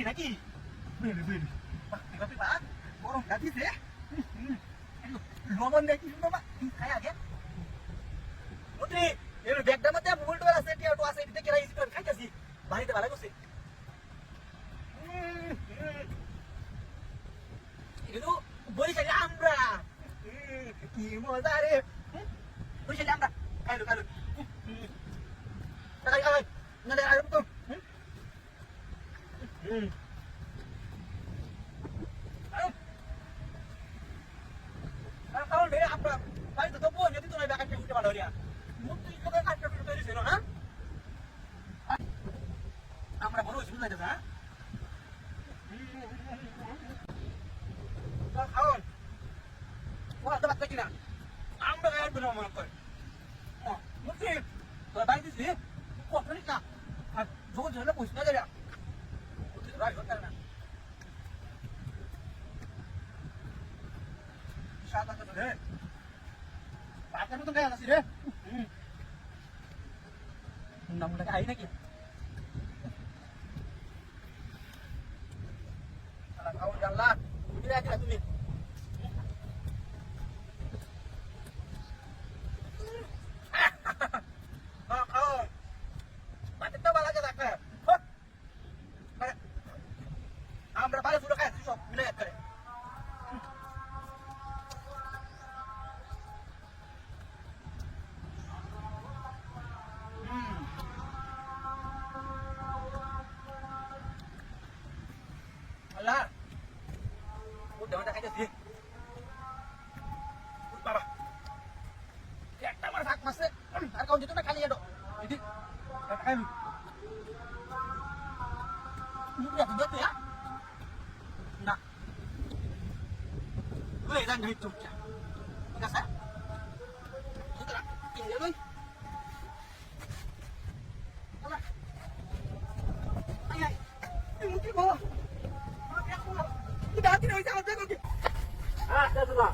নাকি গরম কাটিছে লবণ দেখি বাবা খাই আগে মন্ত্রী এর ব্যাগটার মধ্যে মোবাইল আছে টিয়াটো আছে এটা কেরাই খাইতেছি বাড়িতে ভালো করছে কিন্তু বরিশালে আমরা কি মজা রে বরিশালে আমরা খাইলো খাইলো খাই খাই না রে আর তো কারণ রে আমরা বাড়িতে তো বই যদি তোমরা ব্যাগটা উঠতে পারো রে মুক্তি করে কাটতে তৈরি ছিল না আমরা বড় হইছি বুঝাইতে না খাওন ওরা তো বাচ্চা কিনা আমরা গায়ের বিনা মনে করে মুক্তি তোর বাড়িতে দিছি কত না আর যখন ঝেলে পয়সা না যাবে মুক্তি তো রাই হতে না সাদা কথা রে বাচ্চার মতো গায়ে আছিস রে নামটা খাই নাকি খাও জানলা তুমি রাখলা তুমি খাও বাচ্চাটা ভালো লাগে রাখা আমরা ভালো ফুটো খাই সব মিলে এক করে Allah, udah mana aja sih? Baba, kita mana sak mas? Harga unjuk tu nak kali ya dok? Jadi, kan? Ini dia tu jatuh ya? Nak, boleh jangan hitung ya? Enggak sah? Kita nak tinggal dulu. Allah, ayah, ini mungkin bawa. Udah hati dah sama saya kok. Ah, dah sudah.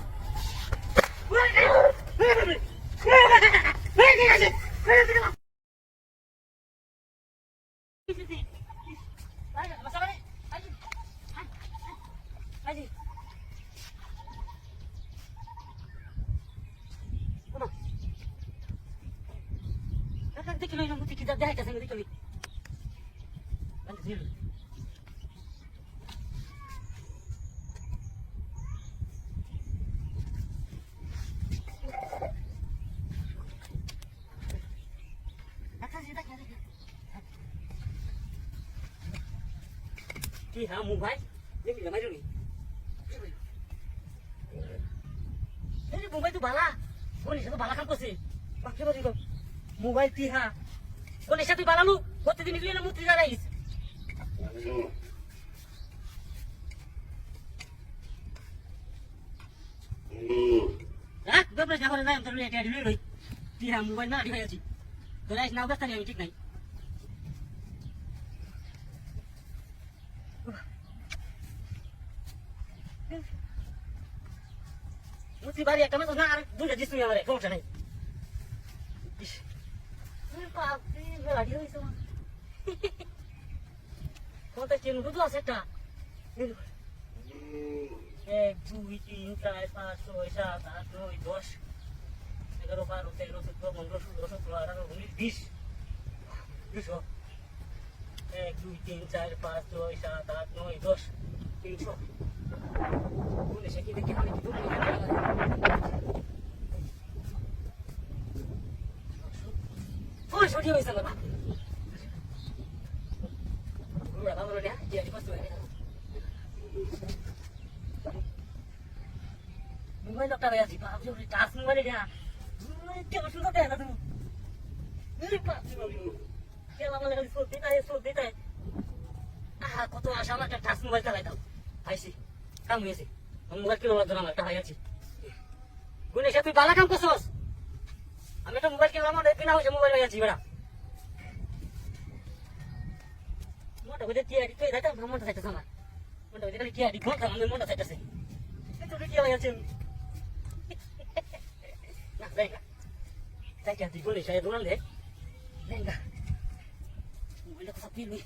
Hả mobile দেখবি না মাইরুনি এই mobile তো বালা কোনি সাথে বালা কাম করছে বাকি বলি গো mobile তি হ্যাঁ কোনি সাথে বালালু প্রতিদিন নিলি না মুতি যাইস হ্যাঁ দবলে যাবো না আমি তো এটা দিলি রই তি হ্যাঁ মোবাইল না দিখাই আছি তোরা না অবস্থা নেই আমি ঠিক নাই মুতি বাড়ি একটা মাত্র না আর দুইটা দিস তুমি আমারে সমস্যা নাই বাপরে গাড়ি হয়েছে কোনটা চেন বুঝলো আছে একটা 1 2 3 4 5 6 7 8 9 10 11 12 13 14 15 16 17 18 19 20 20 1 2 3 4 5 6 7 8 9 10 300 boleh saya kira kita ni dulu oh sorry wei sama udah kamu dia dia di pos tu mobile tak ada sih pak jadi tas mobile dia dia masuk tak ada tu ini pak dia lama lagi soal data ah kau tu asal nak tas mobile tak ada aisi কাম হয়েছে mobile kilo ধরা আমার টাকা আছে গুনে সে তুই বালা কাম করছস আমি একটা মোবাইল কিনলাম আমার বিনা হয়েছে মোবাইল হয়ে আছি বেড়া মোটা করে দিয়ে তুই এটা ভ্রমণ খাইতেছ আমার মনটা দেখলে কি আদি ঘন্টা আমার মনটা চাইতেছে এত কি হয়ে আছে না যাই না যাই কি বলে সাহেব রোনাল দে যাই না মোবাইলটা তো সব পিলবি